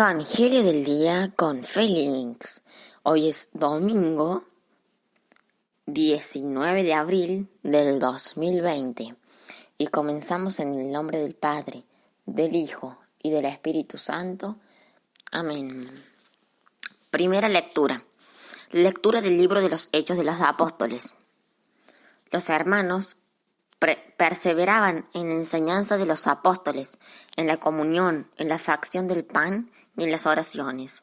Evangelio del día con Félix. Hoy es domingo 19 de abril del 2020 y comenzamos en el nombre del Padre, del Hijo y del Espíritu Santo. Amén. Primera lectura. Lectura del libro de los Hechos de los Apóstoles. Los hermanos perseveraban en la enseñanza de los apóstoles, en la comunión, en la fracción del pan y en las oraciones.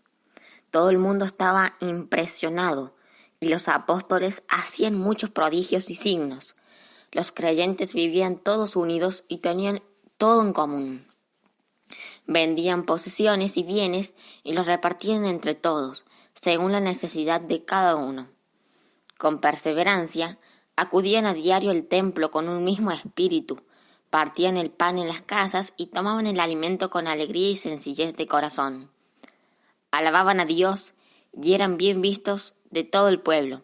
Todo el mundo estaba impresionado y los apóstoles hacían muchos prodigios y signos. Los creyentes vivían todos unidos y tenían todo en común. Vendían posesiones y bienes y los repartían entre todos, según la necesidad de cada uno. Con perseverancia, acudían a diario al templo con un mismo espíritu, partían el pan en las casas y tomaban el alimento con alegría y sencillez de corazón. Alababan a Dios y eran bien vistos de todo el pueblo,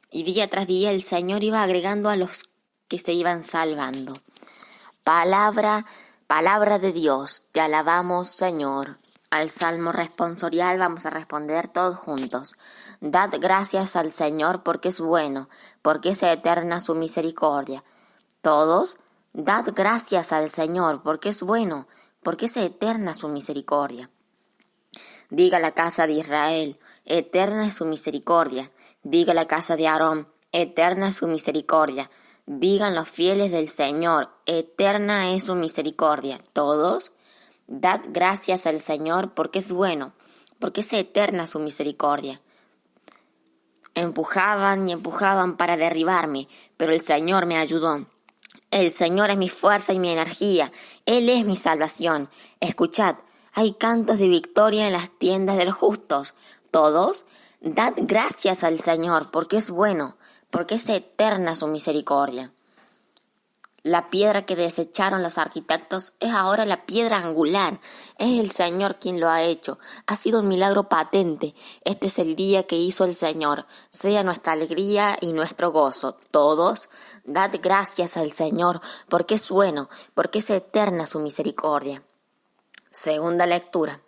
y día tras día el Señor iba agregando a los que se iban salvando. Palabra de Dios, te alabamos, Señor. Al salmo responsorial vamos a responder todos juntos. Dad gracias al Señor porque es bueno, porque es eterna su misericordia. Todos, dad gracias al Señor porque es bueno, porque es eterna su misericordia. Diga la casa de Israel, eterna es su misericordia. Diga la casa de Aarón, eterna es su misericordia. Digan los fieles del Señor, eterna es su misericordia. Todos, dad gracias al Señor porque es bueno, porque es eterna su misericordia. Empujaban y empujaban para derribarme, pero el Señor me ayudó. El Señor es mi fuerza y mi energía. Él es mi salvación. Escuchad, hay cantos de victoria en las tiendas de los justos. Todos, dad gracias al Señor porque es bueno, porque es eterna su misericordia. La piedra que desecharon los arquitectos es ahora la piedra angular. Es el Señor quien lo ha hecho. Ha sido un milagro patente. Este es el día que hizo el Señor. Sea nuestra alegría y nuestro gozo. Todos, dad gracias al Señor, porque es bueno, porque es eterna su misericordia. Segunda lectura.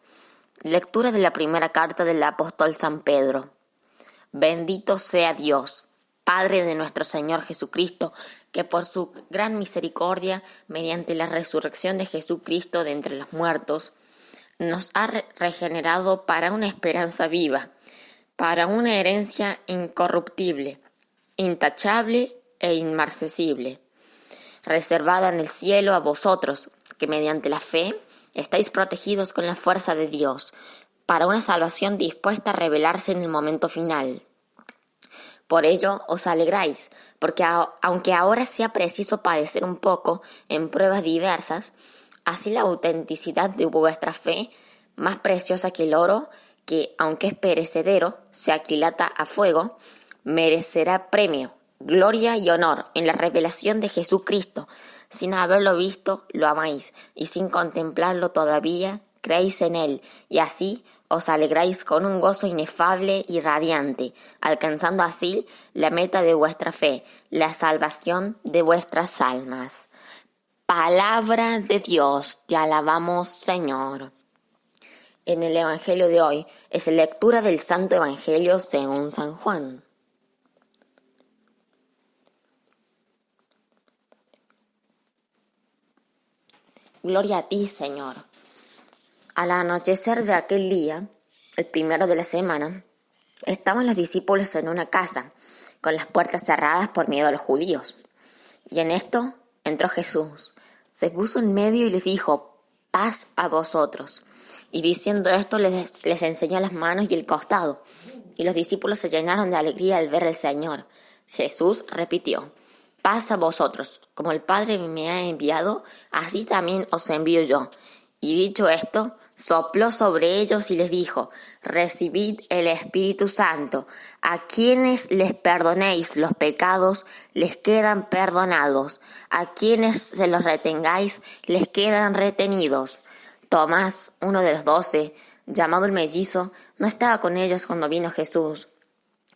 Lectura de la primera carta del apóstol San Pedro. Bendito sea Dios, Padre de nuestro Señor Jesucristo, que por su gran misericordia, mediante la resurrección de Jesucristo de entre los muertos, nos ha regenerado para una esperanza viva, para una herencia incorruptible, intachable e inmarcesible, reservada en el cielo a vosotros, que mediante la fe estáis protegidos con la fuerza de Dios, para una salvación dispuesta a revelarse en el momento final. Por ello os alegráis, porque aunque ahora sea preciso padecer un poco en pruebas diversas, así la autenticidad de vuestra fe, más preciosa que el oro, que aunque es perecedero, se aquilata a fuego, merecerá premio, gloria y honor en la revelación de Jesucristo. Sin haberlo visto, lo amáis, y sin contemplarlo todavía, creéis en él, y así os alegráis con un gozo inefable y radiante, alcanzando así la meta de vuestra fe, la salvación de vuestras almas. Palabra de Dios, te alabamos, Señor. En el Evangelio de hoy es lectura del Santo Evangelio según San Juan. Gloria a ti, Señor. Al anochecer de aquel día, el primero de la semana, estaban los discípulos en una casa, con las puertas cerradas por miedo a los judíos. Y en esto entró Jesús, se puso en medio y les dijo, paz a vosotros. Y diciendo esto les enseñó las manos y el costado. Y los discípulos se llenaron de alegría al ver al Señor. Jesús repitió, paz a vosotros, como el Padre me ha enviado, así también os envío yo. Y dicho esto, sopló sobre ellos y les dijo, recibid el Espíritu Santo. A quienes les perdonéis los pecados, les quedan perdonados. A quienes se los retengáis, les quedan retenidos. Tomás, uno de los 12, llamado el mellizo, no estaba con ellos cuando vino Jesús.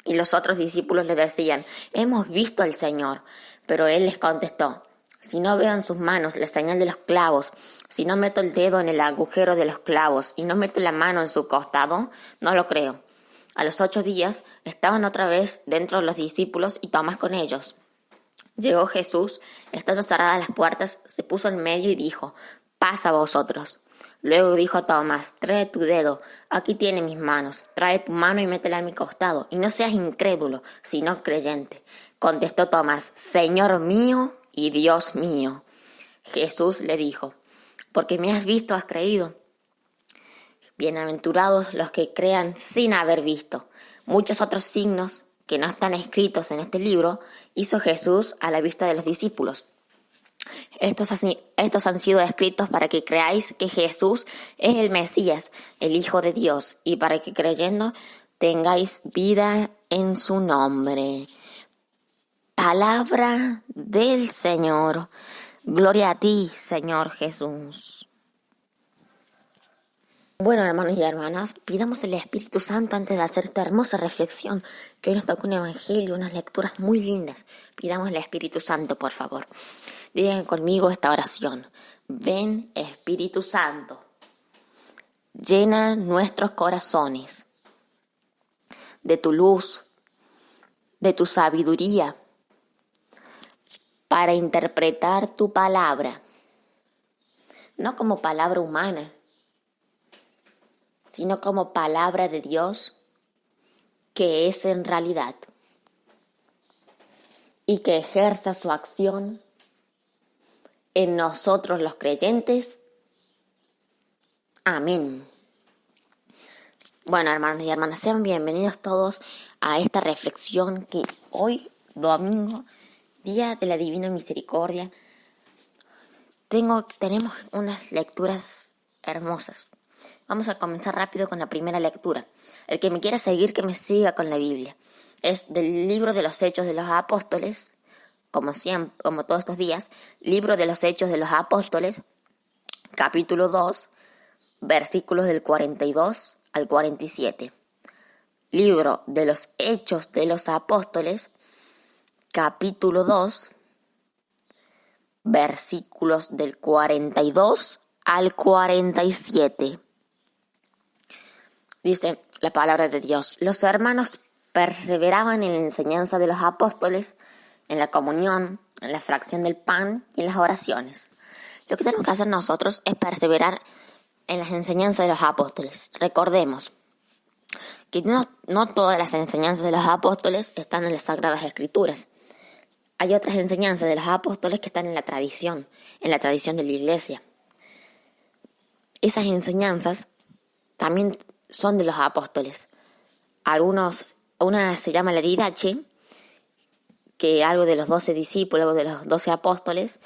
Y los otros discípulos le decían, hemos visto al Señor. Pero él les contestó, Si no veo en sus manos la señal de los clavos, si no meto el dedo en el agujero de los clavos y no meto la mano en su costado, no lo creo. A los 8 días estaban otra vez dentro de los discípulos y Tomás con ellos. Llegó Jesús, estando cerradas las puertas, se puso en medio y dijo: «Pasa vosotros». Luego dijo a Tomás: «Trae tu dedo, aquí tiene mis manos, trae tu mano y métela en mi costado, y no seas incrédulo, sino creyente». Contestó Tomás: «Señor mío y Dios mío». Jesús le dijo: «Porque me has visto, has creído. Bienaventurados los que crean sin haber visto». Muchos otros signos que no están escritos en este libro hizo Jesús a la vista de los discípulos. Estos han sido escritos para que creáis que Jesús es el Mesías, el Hijo de Dios, y para que creyendo tengáis vida en su nombre. Palabra del Señor. Gloria a ti, Señor Jesús. Bueno, hermanos y hermanas, pidamos el Espíritu Santo antes de hacer esta hermosa reflexión, que hoy nos toca un evangelio, unas lecturas muy lindas. Pidamos el Espíritu Santo, por favor. Digan conmigo esta oración. Ven, Espíritu Santo, llena nuestros corazones de tu luz, de tu sabiduría, para interpretar tu palabra, no como palabra humana, sino como palabra de Dios, que es en realidad, y que ejerza su acción en nosotros los creyentes. Amén. Bueno, hermanos y hermanas, sean bienvenidos todos a esta reflexión que hoy, domingo, Día de la Divina Misericordia, tenemos unas lecturas hermosas. Vamos a comenzar rápido con la primera lectura. El que me quiera seguir, que me siga con la Biblia. Es del libro de los Hechos de los Apóstoles, como todos estos días, libro de los Hechos de los Apóstoles, capítulo 2, versículos del 42 al 47. Libro de los Hechos de los Apóstoles, capítulo 2, versículos del 42 al 47. Dice la palabra de Dios: los hermanos perseveraban en la enseñanza de los apóstoles, en la comunión, en la fracción del pan y en las oraciones. Lo que tenemos que hacer nosotros es perseverar en las enseñanzas de los apóstoles. Recordemos que no todas las enseñanzas de los apóstoles están en las Sagradas Escrituras. Hay otras enseñanzas de los apóstoles que están en la tradición de la Iglesia. Esas enseñanzas también son de los apóstoles. Una se llama la Didache, que algo de los 12 discípulos, algo de los 12 apóstoles,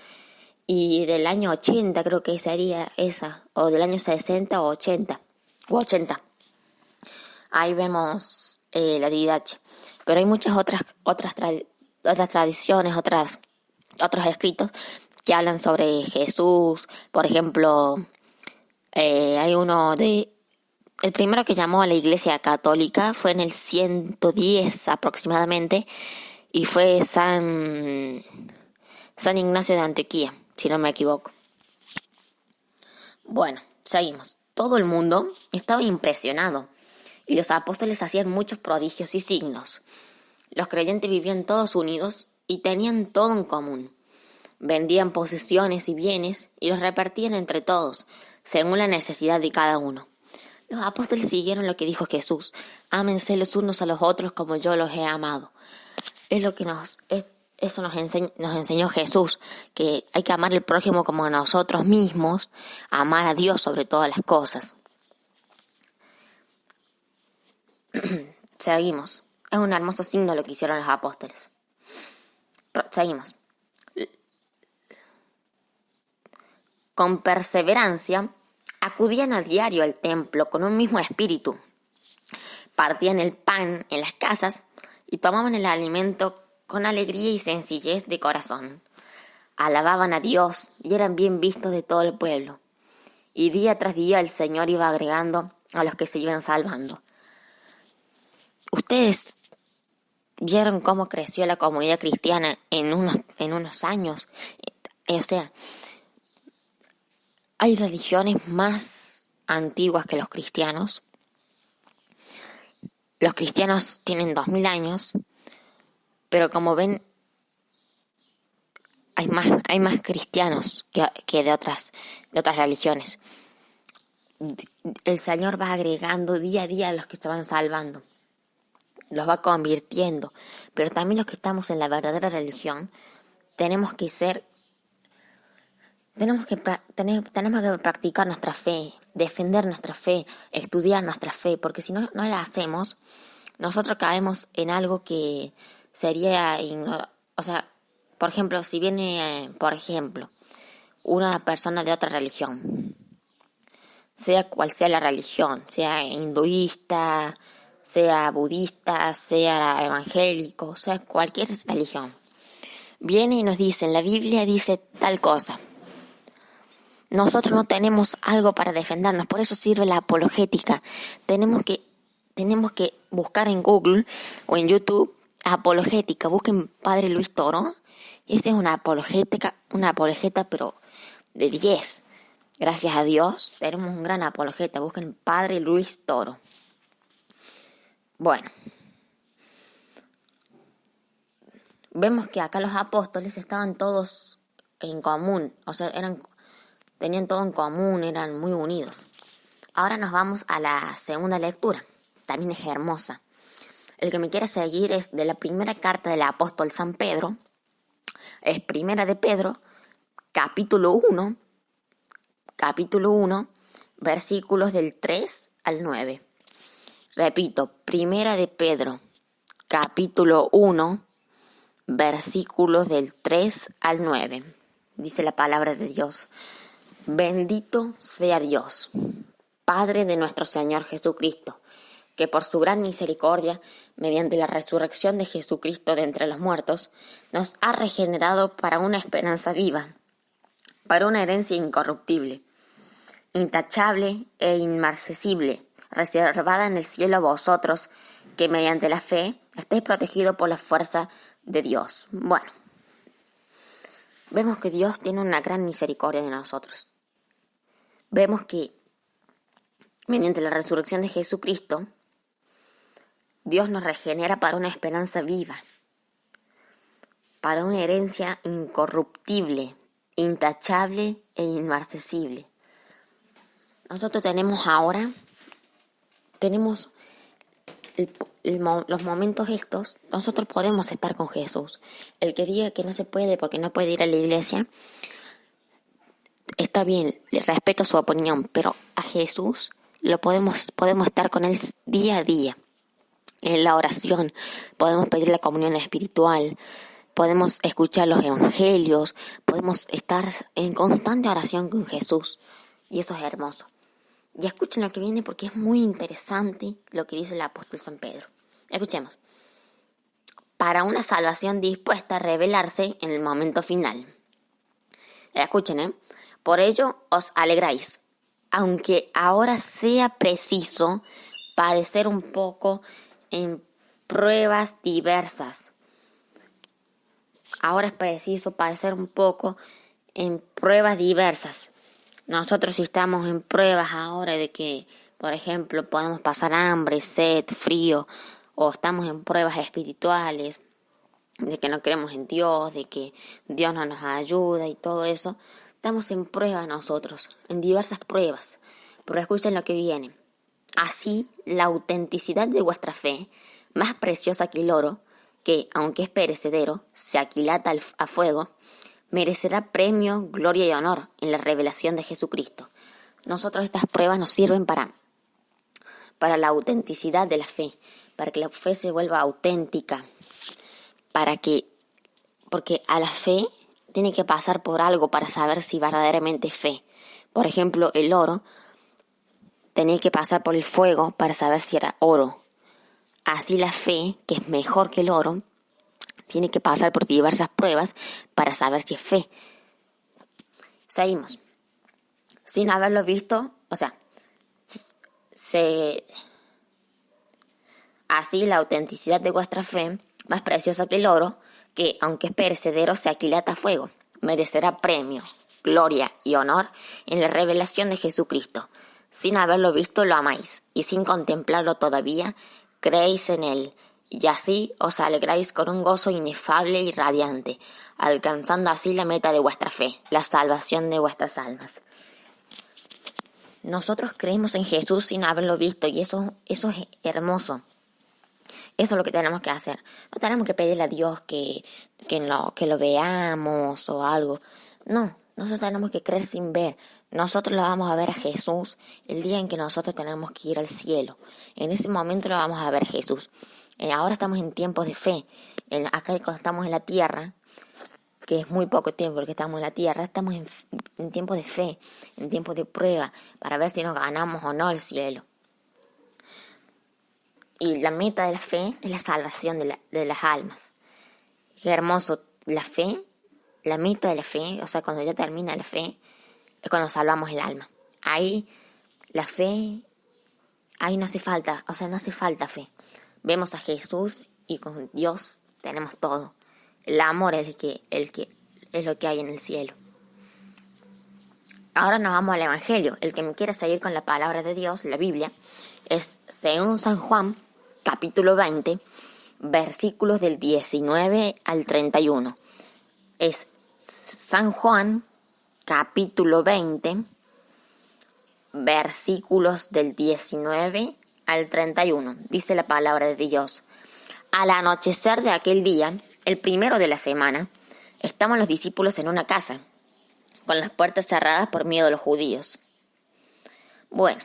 y del año 80 creo que sería esa, o del año 60 o 80. Ahí vemos la Didache. Pero hay muchas otras tradiciones, otros escritos que hablan sobre Jesús. Por ejemplo, hay uno el primero que llamó a la Iglesia Católica fue en el 110 aproximadamente, y fue San Ignacio de Antioquía, si no me equivoco. Bueno, seguimos. Todo el mundo estaba impresionado, y los apóstoles hacían muchos prodigios y signos. Los creyentes vivían todos unidos y tenían todo en común. Vendían posesiones y bienes y los repartían entre todos, según la necesidad de cada uno. Los apóstoles siguieron lo que dijo Jesús: ámense los unos a los otros como yo los he amado. Eso nos enseñó Jesús, que hay que amar al prójimo como a nosotros mismos, amar a Dios sobre todas las cosas. Seguimos. Es un hermoso signo lo que hicieron los apóstoles. Seguimos. Con perseverancia acudían a diario al templo con un mismo espíritu. Partían el pan en las casas y tomaban el alimento con alegría y sencillez de corazón. Alababan a Dios y eran bien vistos de todo el pueblo. Y día tras día el Señor iba agregando a los que se iban salvando. Ustedes vieron cómo creció la comunidad cristiana en unos años. O sea, hay religiones más antiguas que los cristianos. Los cristianos tienen 2000 años, pero como ven, hay más cristianos que de otras religiones. El Señor va agregando día a día a los que se van salvando, los va convirtiendo, pero también los que estamos en la verdadera religión tenemos que practicar nuestra fe, defender nuestra fe, estudiar nuestra fe, porque si no la hacemos, nosotros caemos en algo que sería, o sea, por ejemplo, si viene, una persona de otra religión, sea cual sea la religión, sea hinduista, sea budista, sea evangélico, sea cualquier religión, viene y nos dice, la Biblia dice tal cosa. Nosotros no tenemos algo para defendernos, por eso sirve la apologética. Tenemos que buscar en Google o en YouTube apologética. Busquen Padre Luis Toro. Esa es una apologeta, pero de 10. Gracias a Dios tenemos un gran apologeta. Busquen Padre Luis Toro. Bueno, vemos que acá los apóstoles estaban todos en común, o sea, tenían todo en común, eran muy unidos. Ahora nos vamos a la segunda lectura, también es hermosa. El que me quiera seguir es de la primera carta del apóstol San Pedro, es Primera de Pedro, capítulo 1, versículos del 3 al 9. Repito, Primera de Pedro, capítulo 1, versículos del 3 al 9. Dice la palabra de Dios. Bendito sea Dios, Padre de nuestro Señor Jesucristo, que por su gran misericordia, mediante la resurrección de Jesucristo de entre los muertos, nos ha regenerado para una esperanza viva, para una herencia incorruptible, intachable e inmarcesible, reservada en el cielo a vosotros, que mediante la fe estáis protegidos por la fuerza de Dios. Bueno, vemos que Dios tiene una gran misericordia de nosotros. Vemos que mediante la resurrección de Jesucristo, Dios nos regenera para una esperanza viva, para una herencia incorruptible, intachable e inmarcesible. Nosotros tenemos los momentos estos, nosotros podemos estar con Jesús. El que diga que no se puede porque no puede ir a la iglesia, está bien, le respeto su opinión, pero a Jesús podemos estar con él día a día. En la oración podemos pedir la comunión espiritual, podemos escuchar los evangelios, podemos estar en constante oración con Jesús. Y eso es hermoso. Y escuchen lo que viene porque es muy interesante lo que dice el apóstol San Pedro. Escuchemos. Para una salvación dispuesta a revelarse en el momento final. Escuchen, Por ello os alegráis, aunque ahora sea preciso padecer un poco en pruebas diversas. Ahora es preciso padecer un poco en pruebas diversas. Nosotros si estamos en pruebas ahora de que, por ejemplo, podemos pasar hambre, sed, frío, o estamos en pruebas espirituales, de que no creemos en Dios, de que Dios no nos ayuda y todo eso, estamos en prueba nosotros, en diversas pruebas. Pero escuchen lo que viene. Así, la autenticidad de vuestra fe, más preciosa que el oro, que, aunque es perecedero, se aquilata a fuego, merecerá premio, gloria y honor en la revelación de Jesucristo. Nosotros estas pruebas nos sirven para la autenticidad de la fe, para que la fe se vuelva auténtica, porque a la fe tiene que pasar por algo para saber si verdaderamente es fe. Por ejemplo, el oro tenía que pasar por el fuego para saber si era oro. Así la fe, que es mejor que el oro, tiene que pasar por diversas pruebas para saber si es fe. Seguimos. Sin haberlo visto, así la autenticidad de vuestra fe, más preciosa que el oro, que aunque es perecedero se aquilata a fuego, merecerá premio, gloria y honor en la revelación de Jesucristo. Sin haberlo visto lo amáis, y sin contemplarlo todavía, creéis en él, y así os alegráis con un gozo inefable y radiante, alcanzando así la meta de vuestra fe, la salvación de vuestras almas. Nosotros creemos en Jesús sin haberlo visto, y eso es hermoso. Eso es lo que tenemos que hacer. No tenemos que pedirle a Dios que lo veamos o algo. No, nosotros tenemos que creer sin ver. Nosotros lo vamos a ver a Jesús el día en que nosotros tenemos que ir al cielo. En ese momento lo vamos a ver a Jesús. Ahora estamos en tiempos de fe. Acá cuando estamos en la tierra, que es muy poco tiempo porque estamos en la tierra, estamos en tiempos de fe, en tiempos de prueba, para ver si nos ganamos o no el cielo. Y la meta de la fe es la salvación de las almas. Qué hermoso, la fe, la meta de la fe, o sea, cuando ya termina la fe, es cuando salvamos el alma. Ahí, la fe, ahí no hace falta, no hace falta fe. Vemos a Jesús y con Dios tenemos todo. El amor es lo que hay en el cielo. Ahora nos vamos al Evangelio. El que me quiera seguir con la palabra de Dios, la Biblia, es según San Juan, capítulo 20, versículos del 19 al 31. Es San Juan, capítulo 20, versículos del 19 al 31. Dice la palabra de Dios. Al anochecer de aquel día, el primero de la semana, estaban los discípulos en una casa, con las puertas cerradas por miedo a los judíos. Bueno,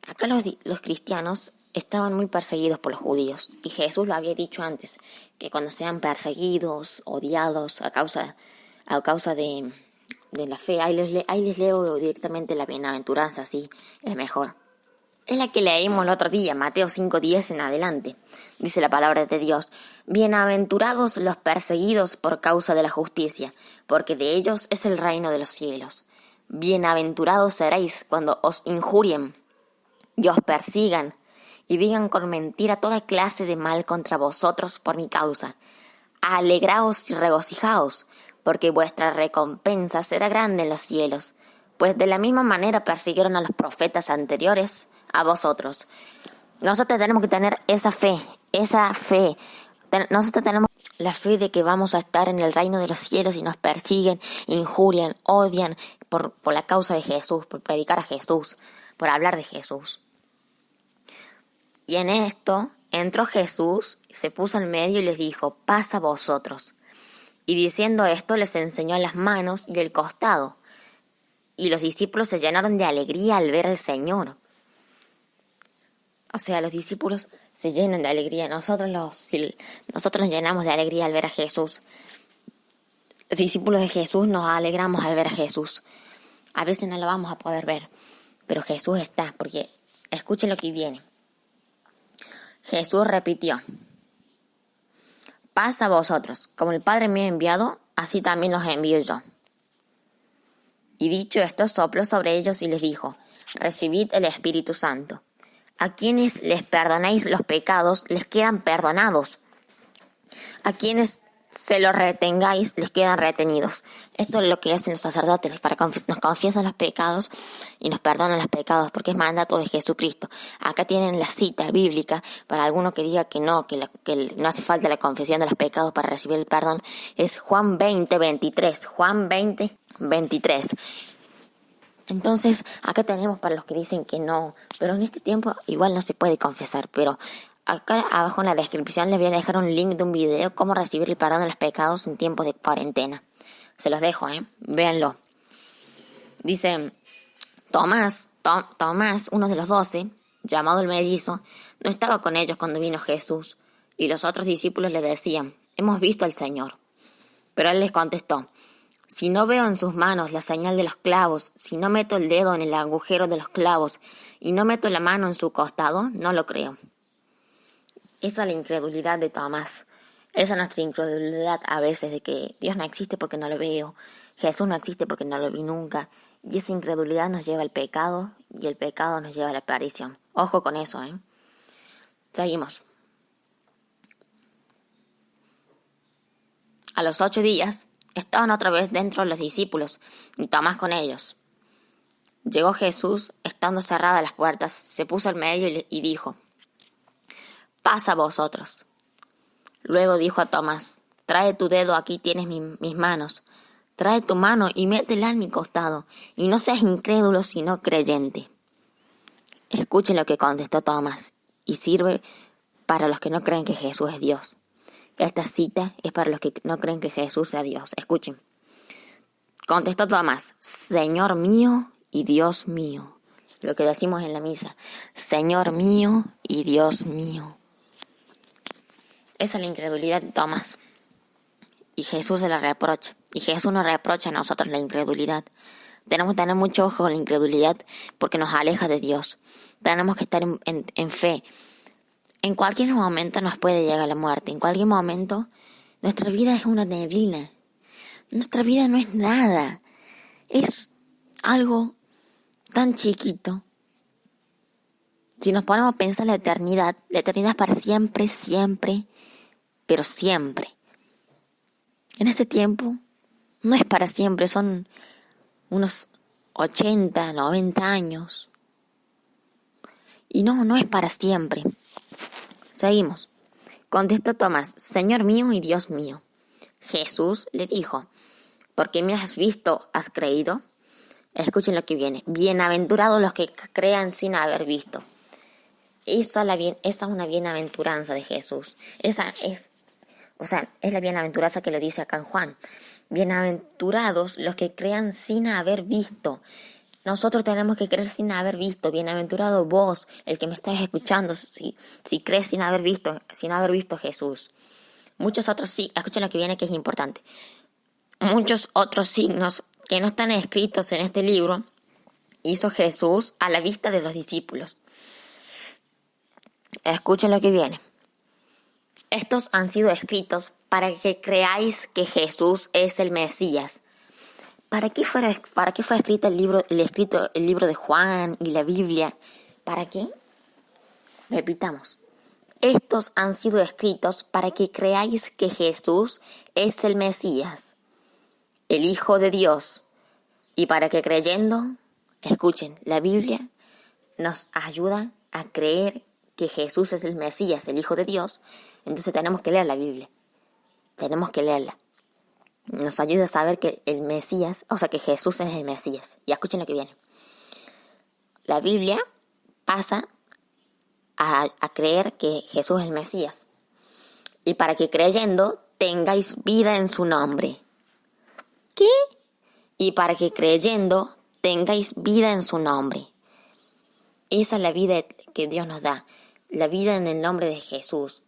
acá los cristianos estaban muy perseguidos por los judíos, y Jesús lo había dicho antes, que cuando sean perseguidos, odiados a causa de la fe, ahí les leo directamente la bienaventuranza, así es mejor. Es la que leímos el otro día, Mateo 5:10 en adelante. Dice la palabra de Dios: bienaventurados los perseguidos por causa de la justicia, porque de ellos es el reino de los cielos. Bienaventurados seréis cuando os injurien y os persigan, y digan con mentira toda clase de mal contra vosotros por mi causa. Alegraos y regocijaos, porque vuestra recompensa será grande en los cielos, pues de la misma manera persiguieron a los profetas anteriores a vosotros. Nosotros tenemos que tener esa fe. Nosotros tenemos la fe de que vamos a estar en el reino de los cielos y nos persiguen, injurian, odian por la causa de Jesús, por predicar a Jesús, por hablar de Jesús. Y en esto entró Jesús, se puso en medio y les dijo: paz a vosotros. Y diciendo esto les enseñó las manos y el costado. Y los discípulos se llenaron de alegría al ver al Señor. O sea, los discípulos se llenan de alegría. Nosotros nos llenamos de alegría al ver a Jesús. Los discípulos de Jesús nos alegramos al ver a Jesús. A veces no lo vamos a poder ver, pero Jesús está, porque escuchen lo que viene. Jesús repitió: paz a vosotros, como el Padre me ha enviado, así también los envío yo. Y dicho esto, sopló sobre ellos y les dijo: recibid el Espíritu Santo. A quienes les perdonéis los pecados, les quedan perdonados. A quienes se los retengáis, les quedan retenidos. Esto es lo que hacen los sacerdotes, nos confiesan los pecados y nos perdonan los pecados, porque es mandato de Jesucristo. Acá tienen la cita bíblica para alguno que diga que no hace falta la confesión de los pecados para recibir el perdón. Es Juan 20:23. Juan 20:23. Entonces, acá tenemos para los que dicen que no, pero en este tiempo igual no se puede confesar, pero acá abajo en la descripción les voy a dejar un link de un video cómo recibir el perdón de los pecados en tiempos de cuarentena. Se los dejo, véanlo. Dice: Tomás, uno de los 12, llamado el mellizo, no estaba con ellos cuando vino Jesús, y los otros discípulos le decían: hemos visto al Señor. Pero él les contestó: si no veo en sus manos la señal de los clavos, si no meto el dedo en el agujero de los clavos y no meto la mano en su costado, no lo creo. Esa es la incredulidad de Tomás. Esa es nuestra incredulidad a veces, de que Dios no existe porque no lo veo, Jesús no existe porque no lo vi nunca. Y esa incredulidad nos lleva al pecado, y el pecado nos lleva a la perdición. Ojo con eso, Seguimos. A los 8 días, estaban otra vez dentro los discípulos y Tomás con ellos. Llegó Jesús, estando cerradas las puertas, se puso al medio y dijo: «Pasa vosotros». Luego dijo a Tomás: «Trae tu dedo, aquí tienes mis manos. Trae tu mano y métela en mi costado, y no seas incrédulo, sino creyente». Escuchen lo que contestó Tomás, y sirve para los que no creen que Jesús es Dios. Esta cita es para los que no creen que Jesús sea Dios. Escuchen. Contestó Tomás: «Señor mío y Dios mío». Lo que decimos en la misa: «Señor mío y Dios mío». Esa es la incredulidad de Tomás. Y Jesús se la reprocha. Y Jesús nos reprocha a nosotros la incredulidad. Tenemos que tener mucho ojo con la incredulidad porque nos aleja de Dios. Tenemos que estar en fe. En cualquier momento nos puede llegar la muerte. En cualquier momento nuestra vida es una neblina. Nuestra vida no es nada. Es algo tan chiquito. Si nos ponemos a pensar la eternidad es para siempre, siempre, pero siempre. En ese tiempo no es para siempre, son unos 80, 90 años. Y no es para siempre. Seguimos. Contestó Tomás: «Señor mío y Dios mío». Jesús le dijo: «¿Porque me has visto, has creído?». Escuchen lo que viene. Bienaventurados los que crean sin haber visto. Esa es una bienaventuranza de Jesús. Es la bienaventuranza que lo dice acá en Juan. Bienaventurados los que crean sin haber visto. Nosotros tenemos que creer sin haber visto. Bienaventurado vos, el que me estás escuchando, si crees sin haber visto a Jesús. Muchos otros sí, escuchen lo que viene que es importante. Muchos otros signos que no están escritos en este libro hizo Jesús a la vista de los discípulos. Escuchen lo que viene. Estos han sido escritos para que creáis que Jesús es el Mesías. ¿Para qué fue escrito el libro de Juan y la Biblia? ¿Para qué? Repitamos. Estos han sido escritos para que creáis que Jesús es el Mesías, el Hijo de Dios, y para que creyendo, escuchen, la Biblia nos ayuda a creer que Jesús es el Mesías, el Hijo de Dios. Entonces tenemos que leer la Biblia. Tenemos que leerla. Nos ayuda a saber que el Mesías, que Jesús es el Mesías. Y escuchen lo que viene. La Biblia pasa a creer que Jesús es el Mesías. Y para que creyendo tengáis vida en su nombre. ¿Qué? Y para que creyendo tengáis vida en su nombre. Esa es la vida que Dios nos da. La vida en el nombre de Jesús.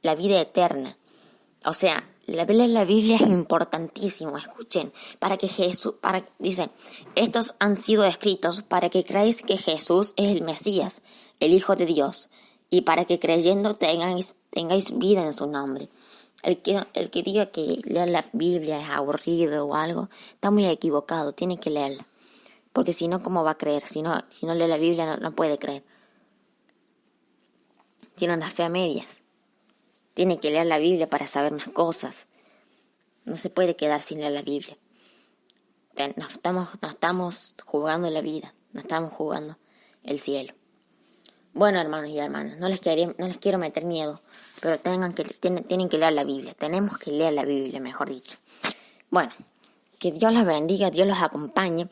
La vida eterna. La Biblia es importantísimo. Escuchen. Dice, estos han sido escritos para que creáis que Jesús es el Mesías, el Hijo de Dios, y para que creyendo tengáis vida en su nombre. El que diga que leer la Biblia es aburrido o algo, está muy equivocado. Tiene que leerla. Porque si no, ¿cómo va a creer? Si no lee la Biblia, no puede creer. Tiene una fe a medias. Tiene que leer la Biblia para saber más cosas. No se puede quedar sin leer la Biblia. No estamos jugando la vida. No estamos jugando el cielo. Bueno, hermanos y hermanas, no les quiero meter miedo, pero tienen que leer la Biblia. Tenemos que leer la Biblia, mejor dicho. Bueno, que Dios los bendiga, Dios los acompañe.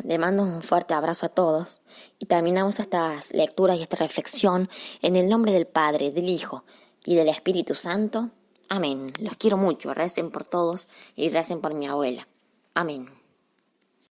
Le mando un fuerte abrazo a todos y terminamos estas lecturas y esta reflexión en el nombre del Padre, del Hijo y del Espíritu Santo. Amén. Los quiero mucho. Recen por todos y recen por mi abuela. Amén.